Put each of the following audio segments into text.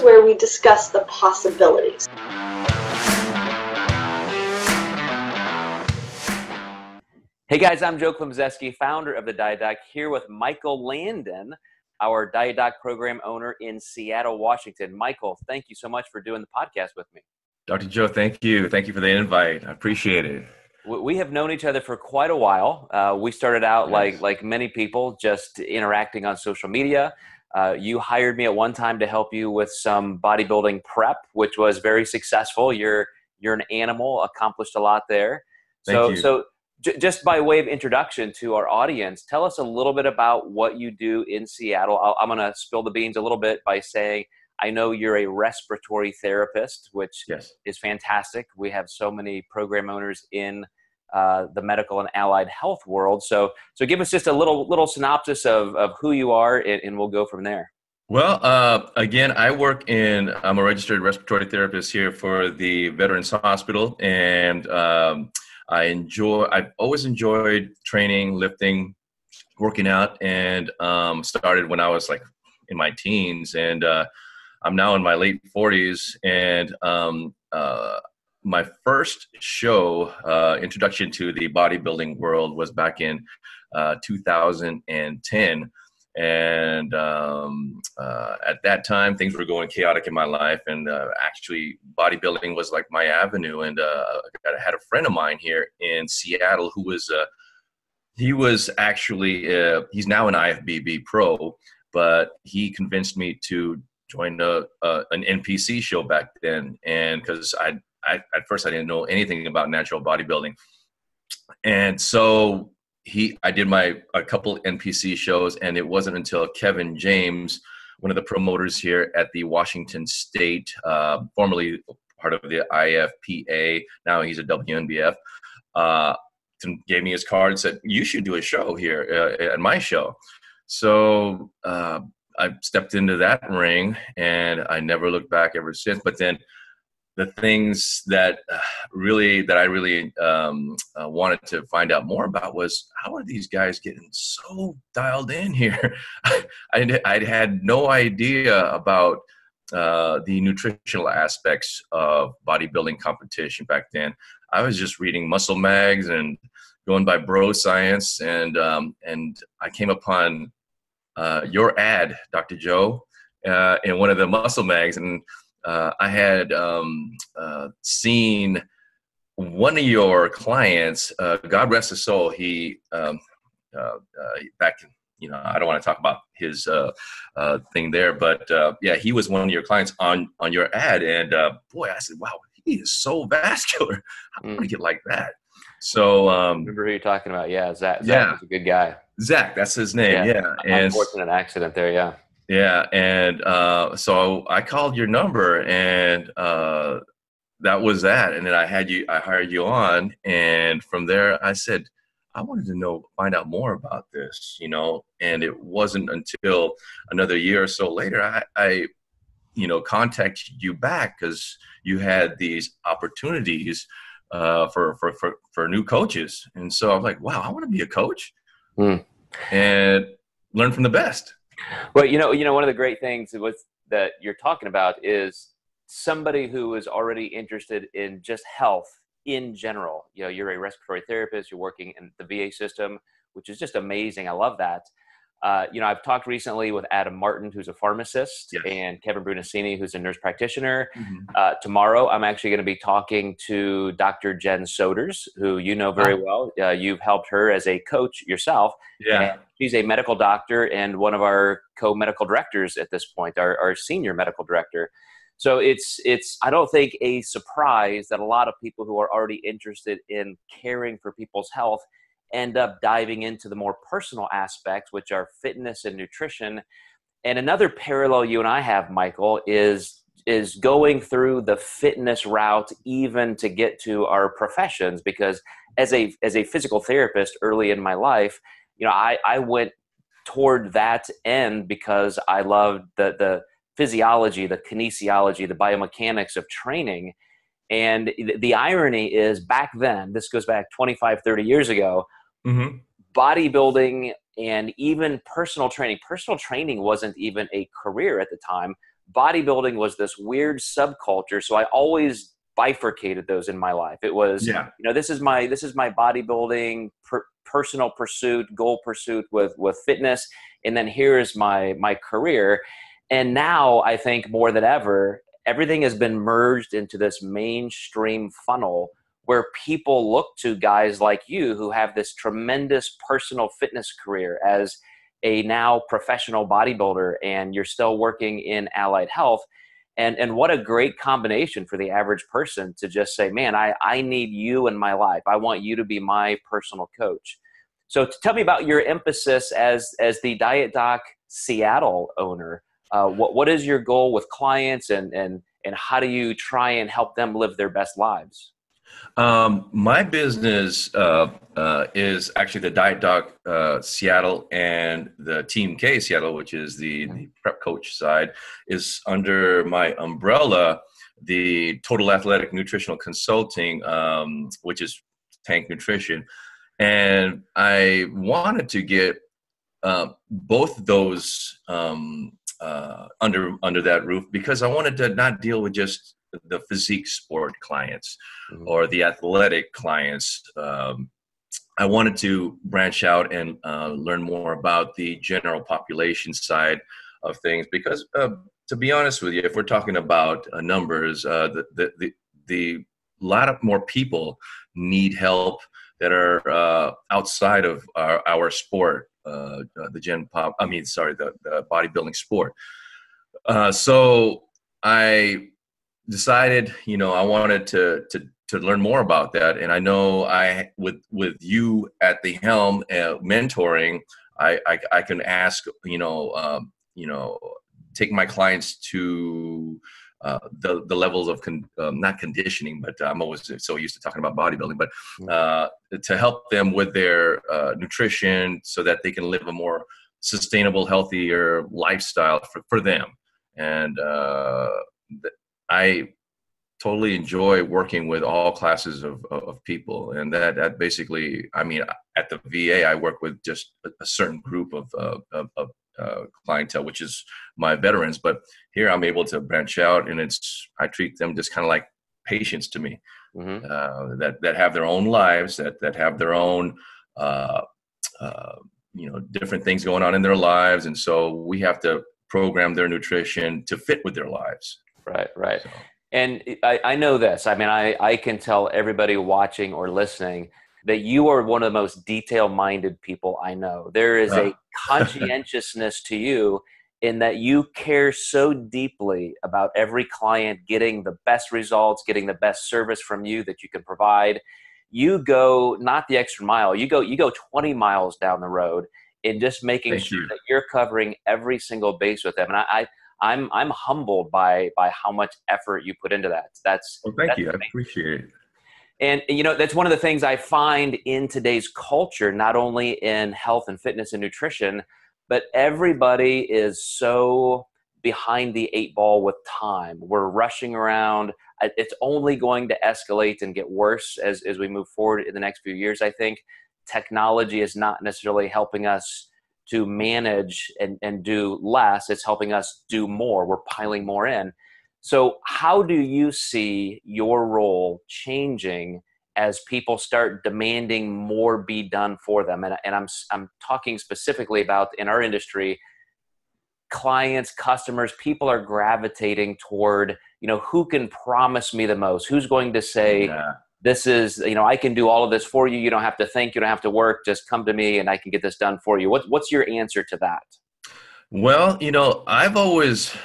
is where we discuss the possibilities. Hey guys, I'm Joe Klimczewski, founder of the Diet Doc, here with Michael Landon, our Diet Doc program owner in Seattle, Washington. Michael, thank you so much for doing the podcast with me. Dr. Joe, thank you. Thank you for the invite. I appreciate it. We have known each other for quite a while. We started out like many people, just interacting on social media. You hired me at one time to help you with some bodybuilding prep, which was very successful. You're an animal, accomplished a lot there. Thank you. Just by way of introduction to our audience, tell us a little bit about what you do in Seattle. I'm going to spill the beans a little bit by saying I know you're a respiratory therapist, which is fantastic. We have so many program owners in the medical and allied health world. So give us just a little synopsis of who you are, and we'll go from there. Well, again, I'm a registered respiratory therapist here for the Veterans Hospital, and I've always enjoyed training, lifting, working out, and started when I was like in my teens, and I'm now in my late 40s, and my first show, introduction to the bodybuilding world, was back in 2010. And at that time, things were going chaotic in my life, and actually bodybuilding was like my avenue. And I had a friend of mine here in Seattle who was he's now an IFBB pro, but he convinced me to join an NPC show back then. And because at first I didn't know anything about natural bodybuilding, and so I did a couple NPC shows, and it wasn't until Kevin James, one of the promoters here at the Washington State, formerly part of the IFPA, now he's a WNBF, gave me his card and said, "You should do a show here at my show." So I stepped into that ring, and I never looked back ever since. But then the things that I really wanted to find out more about was, how are these guys getting so dialed in here? I had no idea about the nutritional aspects of bodybuilding competition back then. I was just reading muscle mags and going by bro science, and I came upon your ad, Dr. Joe, in one of the muscle mags, and I had seen one of your clients, God rest his soul, he back in, I don't want to talk about his thing there, but he was one of your clients on your ad, and boy, I said, wow, he is so vascular. I want to get like that. So remember who you're talking about? Yeah, Zach was a good guy. Zach, that's his name. Yeah. And unfortunate accident there. Yeah. Yeah, and so I called your number, and that was that. And then I hired you on, and from there I said, I wanted to find out more about this, And it wasn't until another year or so later I contacted you back, because you had these opportunities for new coaches, and so I'm like, wow, I want to be a coach and learn from the best. Well, one of the great things that you're talking about is somebody who is already interested in just health in general. You're a respiratory therapist, you're working in the VA system, which is just amazing. I love that. I've talked recently with Adam Martin, who's a pharmacist, and Kevin Brunacini, who's a nurse practitioner. Mm-hmm. Tomorrow, I'm actually going to be talking to Dr. Jen Soders, who you know very well. You've helped her as a coach yourself. Yeah. And she's a medical doctor and one of our co-medical directors at this point, our senior medical director. So it's I don't think a surprise that a lot of people who are already interested in caring for people's health end up diving into the more personal aspects, which are fitness and nutrition. And another parallel you and I have, Michael, is going through the fitness route even to get to our professions. Because as a physical therapist early in my life, I went toward that end because I loved the physiology, the kinesiology, the biomechanics of training. And the irony is, back then, this goes back 25, 30 years ago, mm-hmm. bodybuilding and even personal training wasn't even a career at the time. bodybuilding was this weird subculture. So I always bifurcated those in my life. It was, Yeah. this is my bodybuilding personal pursuit, goal pursuit with fitness. And then here is my career. And now I think more than ever, everything has been merged into this mainstream funnel where people look to guys like you who have this tremendous personal fitness career as a now professional bodybuilder, and you're still working in allied health. And what a great combination for the average person to just say, man, I need you in my life. I want you to be my personal coach. So tell me about your emphasis as the Diet Doc Seattle owner. What is your goal with clients, and how do you try and help them live their best lives? My business is actually the Diet Doc Seattle, and the T.A.N.C Seattle, which is the prep coach side, is under my umbrella, the Total Athletic Nutritional Consulting, which is Tank Nutrition. And I wanted to get both those under that roof, because I wanted to not deal with just the physique sport clients or the athletic clients. I wanted to branch out and learn more about the general population side of things, because to be honest with you, if we're talking about numbers, the lot of more people need help that are outside of our sport, the bodybuilding sport. So I decided, I wanted to learn more about that. And I know with you at the helm, mentoring, I can ask, take my clients to the levels of not conditioning, but I'm always so used to talking about bodybuilding, but to help them with their nutrition so that they can live a more sustainable, healthier lifestyle for them. And I totally enjoy working with all classes of people. And that basically, at the VA, I work with just a certain group of clientele, which is my veterans. But here I'm able to branch out, and I treat them just kind of like patients to me, that have their own lives, that have their own, different things going on in their lives. And so we have to program their nutrition to fit with their lives. Right. So. And I know this. I can tell everybody watching or listening that you are one of the most detail-minded people I know. There is a conscientiousness to you in that you care so deeply about every client getting the best results, getting the best service from you that you can provide. You go not the extra mile. You go 20 miles down the road in just making sure that you're covering every single base with them. And I'm humbled by how much effort you put into that. Thank you. I appreciate it. And that's one of the things I find in today's culture, not only in health and fitness and nutrition, but everybody is so behind the 8 ball with time. We're rushing around. It's only going to escalate and get worse as we move forward in the next few years. I think technology is not necessarily helping us to manage and do less. It's helping us do more. We're piling more in. So how do you see your role changing as people start demanding more be done for them? And I'm talking specifically about in our industry, clients, customers, people are gravitating toward, who can promise me the most? Who's going to say, this is, I can do all of this for you. You don't have to think, you don't have to work. Just come to me and I can get this done for you. What's your answer to that? Well, I've always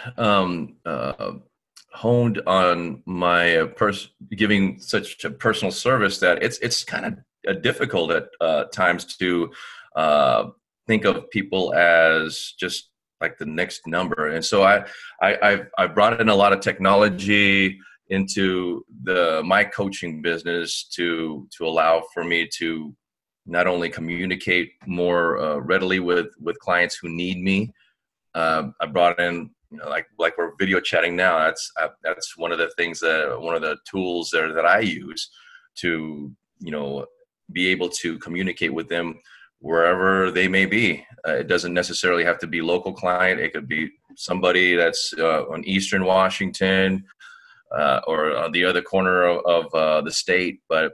honed on my giving such a personal service that it's kind of difficult at times to think of people as just like the next number. And so I brought in a lot of technology into my coaching business to allow for me to not only communicate more readily with clients who need me. I brought in, like we're video chatting now. That's one of the things one of the tools that I use to, be able to communicate with them wherever they may be. It doesn't necessarily have to be local client. It could be somebody that's on Eastern Washington or on the other corner of the state. But,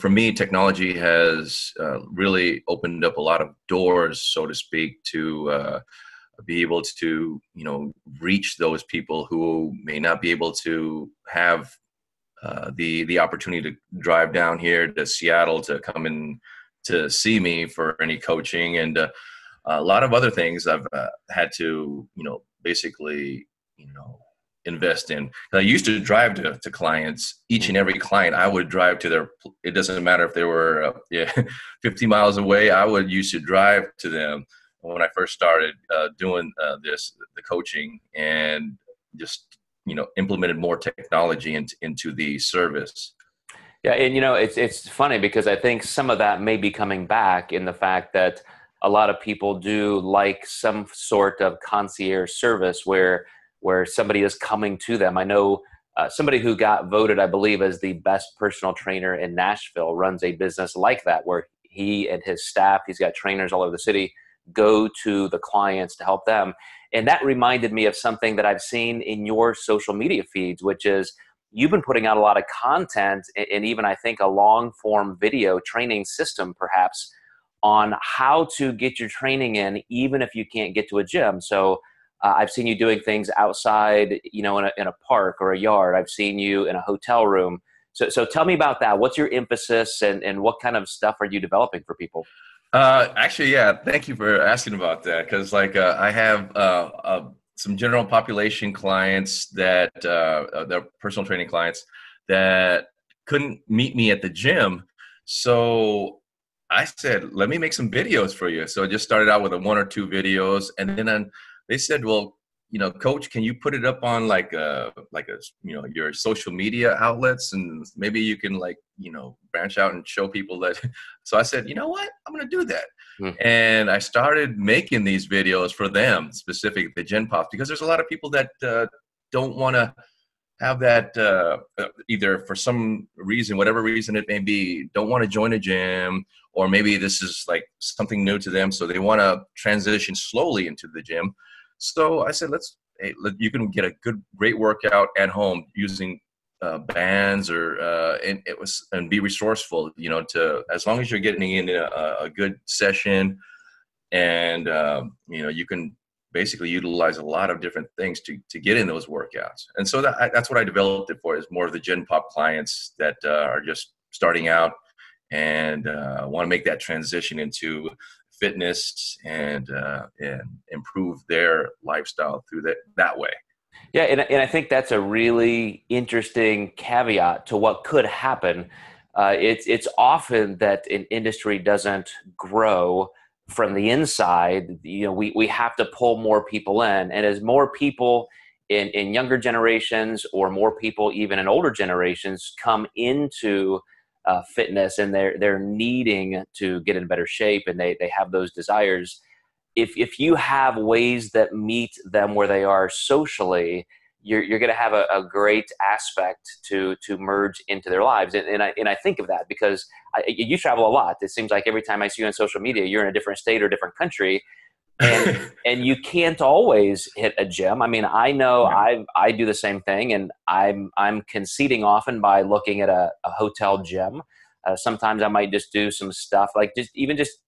for me, technology has really opened up a lot of doors, so to speak, to be able to, reach those people who may not be able to have the opportunity to drive down here to Seattle to come in to see me for any coaching, and a lot of other things I've had to, basically, invest in. I used to drive to clients, each and every client I would drive to their, it doesn't matter if they were 50 miles away, I would used to drive to them when I first started doing the coaching, and just, implemented more technology into the service. Yeah, and it's funny because I think some of that may be coming back in the fact that a lot of people do like some sort of concierge service where somebody is coming to them. I know somebody who got voted, I believe, as the best personal trainer in Nashville runs a business like that, where he and his staff, he's got trainers all over the city, go to the clients to help them. And that reminded me of something that I've seen in your social media feeds, which is you've been putting out a lot of content, and even I think a long form video training system perhaps on how to get your training in, even if you can't get to a gym. So I've seen you doing things outside, in a park or a yard. I've seen you in a hotel room. So tell me about that. What's your emphasis, and what kind of stuff are you developing for people? Actually, yeah, thank you for asking about that. Because I have some general population clients that they're personal training clients that couldn't meet me at the gym. So I said, let me make some videos for you. So I just started out with 1 or 2 videos, and then they said, well, Coach, can you put it up on your social media outlets, and maybe you can branch out and show people that. So I said, you know what, I'm going to do that. And I started making these videos for them, specifically the Gen Pops, because there's a lot of people that don't want to have that either for some reason, whatever reason it may be, don't want to join a gym, or maybe this is like something new to them, so they want to transition slowly into the gym. So I said, you can get a great workout at home using bands and be resourceful, as long as you're getting in a good session, and you can basically utilize a lot of different things to get in those workouts. And so that's what I developed it for, is more of the Gen Pop clients that are just starting out and want to make that transition into fitness and improve their lifestyle through that way. Yeah, and I think that's a really interesting caveat to what could happen. It's often that an industry doesn't grow from the inside. We have to pull more people in, and as more people in younger generations, or more people even in older generations, come into fitness, and they're needing to get in better shape, and they have those desires. If you have ways that meet them where they are socially, you're going to have a great aspect to merge into their lives. And I think of that because you travel a lot. It seems like every time I see you on social media, you're in a different state or different country, and you can't always hit a gym. I mean, I know I do the same thing, and I'm conceding often by looking at a hotel gym. Sometimes I might just do some stuff like just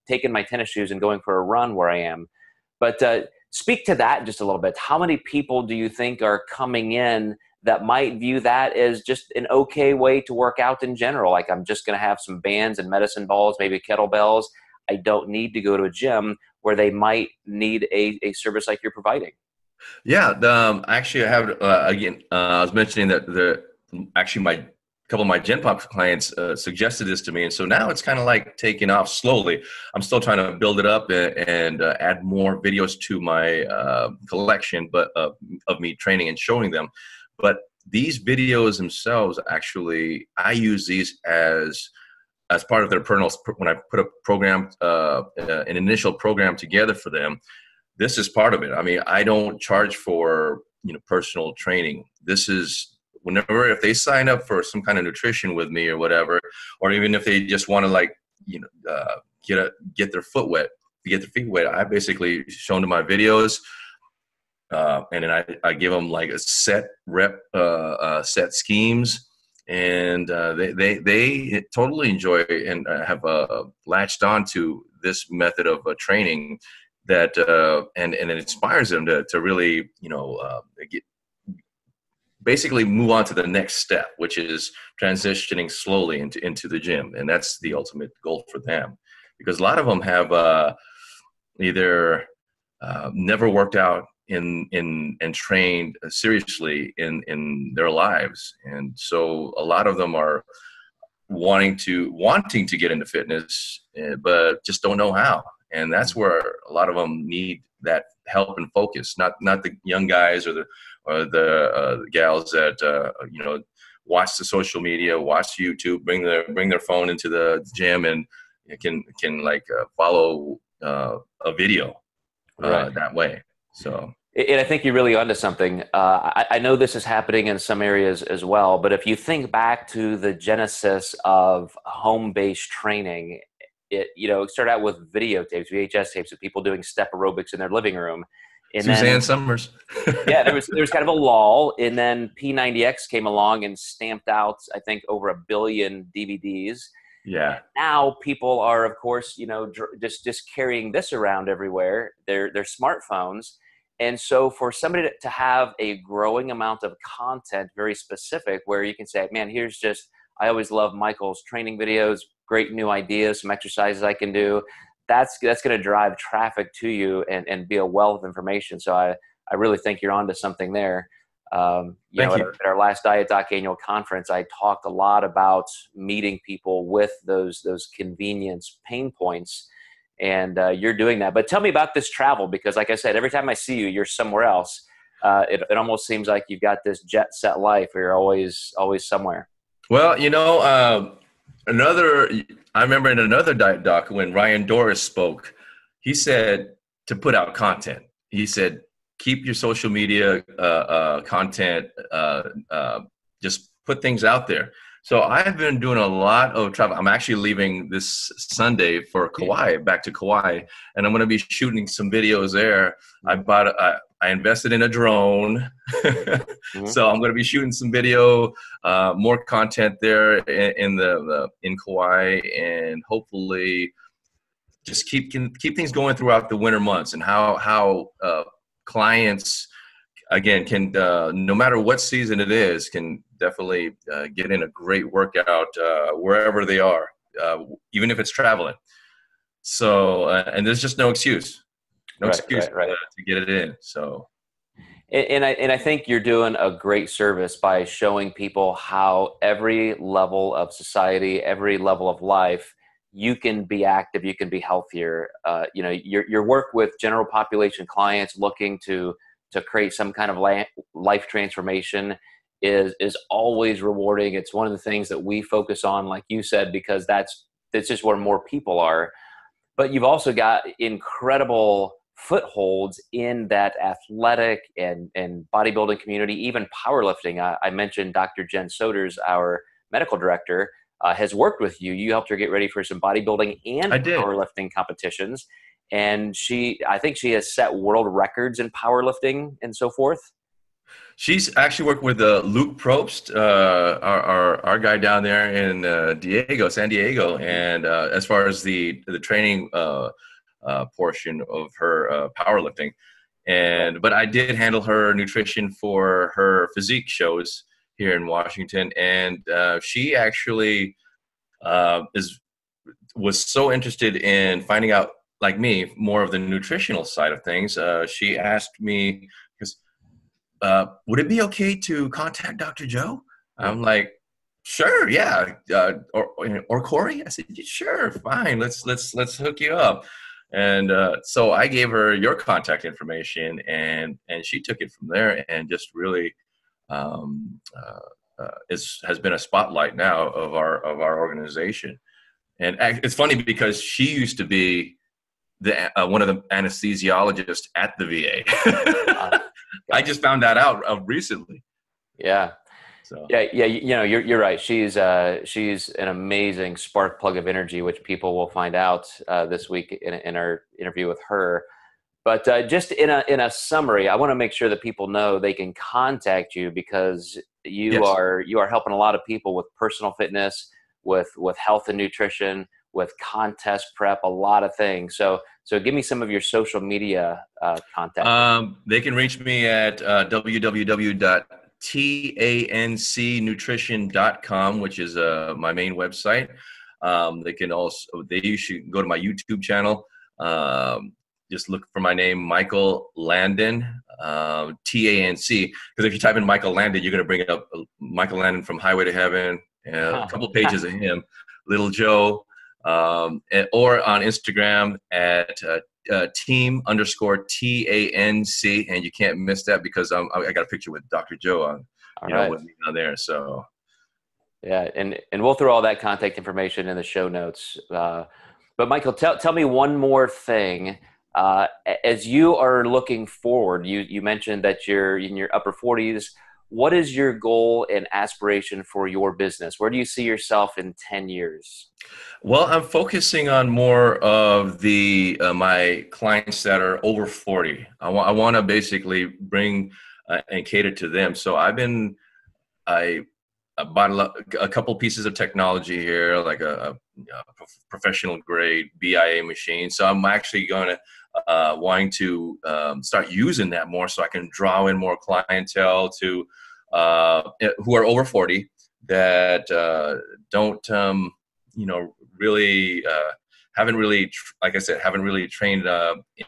taking my tennis shoes and going for a run where I am. But speak to that just a little bit. How many people do you think are coming in that might view that as just an okay way to work out in general? Like, I'm just going to have some bands and medicine balls, maybe kettlebells. I don't need to go to a gym, where they might need a service like you're providing. Yeah, actually, I have I was mentioning that my couple of my Gen Pop clients suggested this to me, and so now it's kind of like taking off slowly. I'm still trying to build it up and add more videos to my collection, but of me training and showing them. But these videos themselves, actually, I use these as part of their when I put a program, an initial program together for them. This is part of it. I mean, I don't charge for personal training. This is whenever, if they sign up for some kind of nutrition with me or whatever, or even if they just want to get their feet wet, I basically show them my videos. And then I give them like a set set schemes, and they totally enjoy and have latched on to this method of training that and it inspires them to really basically move on to the next step, which is transitioning slowly into the gym. And that's the ultimate goal for them, because a lot of them have either never worked out and trained seriously in their lives. And so a lot of them are wanting to get into fitness, but just don't know how. And that's where a lot of them need that help and focus, not the young guys or the gals that watch the social media, watch YouTube, bring their phone into the gym and can follow a video that way. So, and I think you're really onto something. I know this is happening in some areas as well, but if you think back to the genesis of home-based training, it started out with videotapes, VHS tapes of people doing step aerobics in their living room. And Suzanne Summers. Yeah, there was kind of a lull, and then P90X came along and stamped out, I think, over 1 billion DVDs. Yeah. And now people are, of course, just carrying this around everywhere. Their smartphones, and so for somebody to have a growing amount of content, very specific, where you can say, "Man, I always love Michael's training videos. Great new ideas, some exercises I can do." That's going to drive traffic to you and be a wealth of information. So I really think you're onto something there. At our last Diet Doc annual conference, I talked a lot about meeting people with those convenience pain points, and you're doing that. But tell me about this travel, because like I said, every time I see you, you're somewhere else. It almost seems like you've got this jet set life where you're always somewhere. Well, I remember in another Diet Doc when Ryan Doris spoke, he said to put out content. He said, keep your social media content, just put things out there. So I've been doing a lot of travel. I'm actually leaving this Sunday for Kauai, back to Kauai, and I'm going to be shooting some videos there. I invested in a drone. So I'm going to be shooting some video, more content there in Kauai, and hopefully just keep things going throughout the winter months, and how clients, again, can no matter what season it is, can definitely get in a great workout wherever they are, even if it's traveling. So and there's just no excuse. To get it in. So, and I think you're doing a great service by showing people how every level of society, every level of life, you can be active, you can be healthier. Your work with general population clients looking to create some kind of life transformation is always rewarding. It's one of the things that we focus on, like you said, because that's just where more people are. But you've also got incredible footholds in that athletic and bodybuilding community, even powerlifting. I mentioned Dr. Jen Soders, our medical director, has worked with you. You helped her get ready for some bodybuilding and powerlifting competitions. And I think she has set world records in powerlifting and so forth. She's actually worked with Luke Probst, our guy down there in San Diego. And as far as the training portion of her powerlifting, but I did handle her nutrition for her physique shows here in Washington, and she actually was so interested in finding out, like me, more of the nutritional side of things. She asked me, because would it be okay to contact Dr. Joe? I'm like, sure, yeah, or Corey. I said, sure, fine, let's hook you up. And so I gave her your contact information, and she took it from there, and just really has been a spotlight now of our organization. And it's funny because she used to be one of the anesthesiologists at the VA. I just found that out recently. Yeah. So. Yeah. You're right. She's an amazing spark plug of energy, which people will find out this week in our interview with her. But just in a summary, I want to make sure that people know they can contact you because you are helping a lot of people with personal fitness, with health and nutrition, with contest prep, a lot of things. So give me some of your social media contact. They can reach me at www.tancnutrition.com, which is my main website. You should go to my YouTube channel. Just look for my name, Michael.Landon, T.A.N.C. Because if you type in Michael Landon, you're going to bring up Michael Landon from Highway to Heaven, a couple pages of him, Little Joe, or on Instagram at team_T.A.N.C. And you can't miss that because I got a picture with Dr. Joe on, with me on there. So. Yeah, and we'll throw all that contact information in the show notes. But Michael, tell me one more thing. As you are looking forward, you mentioned that you're in your upper 40s. What is your goal and aspiration for your business? Where do you see yourself in 10 years? Well, I'm focusing on more of my clients that are over 40. I want to basically bring and cater to them. So I bought a couple pieces of technology here, like a professional grade BIA machine. So I'm actually going to wanting to start using that more, so I can draw in more clientele who are over 40 that don't really haven't really, like I said, haven't really trained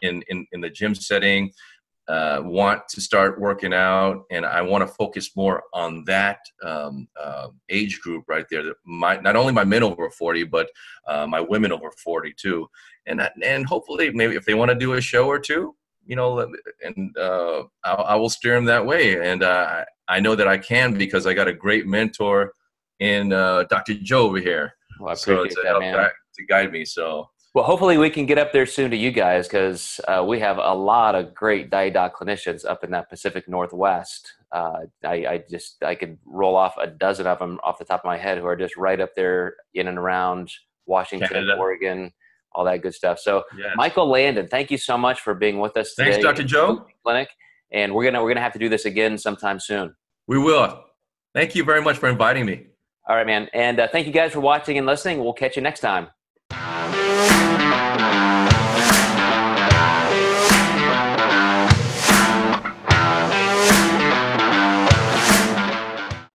in the gym setting. Want to start working out, and I want to focus more on that age group right there. Not only my men over 40, but my women over 40 too. And hopefully, maybe if they want to do a show or two, I will steer them that way. And I know that I can because I got a great mentor in Dr. Joe over here. Well, I appreciate that, man. To guide me. So. Well, hopefully we can get up there soon to you guys because we have a lot of great DiDoc clinicians up in that Pacific Northwest. I could roll off a dozen of them off the top of my head who are just right up there in and around Washington, Canada, Oregon, all that good stuff. So, yes. Michael Landon, thank you so much for being with us today. Thanks, Dr. Joe. Clinic, and we're gonna have to do this again sometime soon. We will. Thank you very much for inviting me. All right, man, and thank you guys for watching and listening. We'll catch you next time.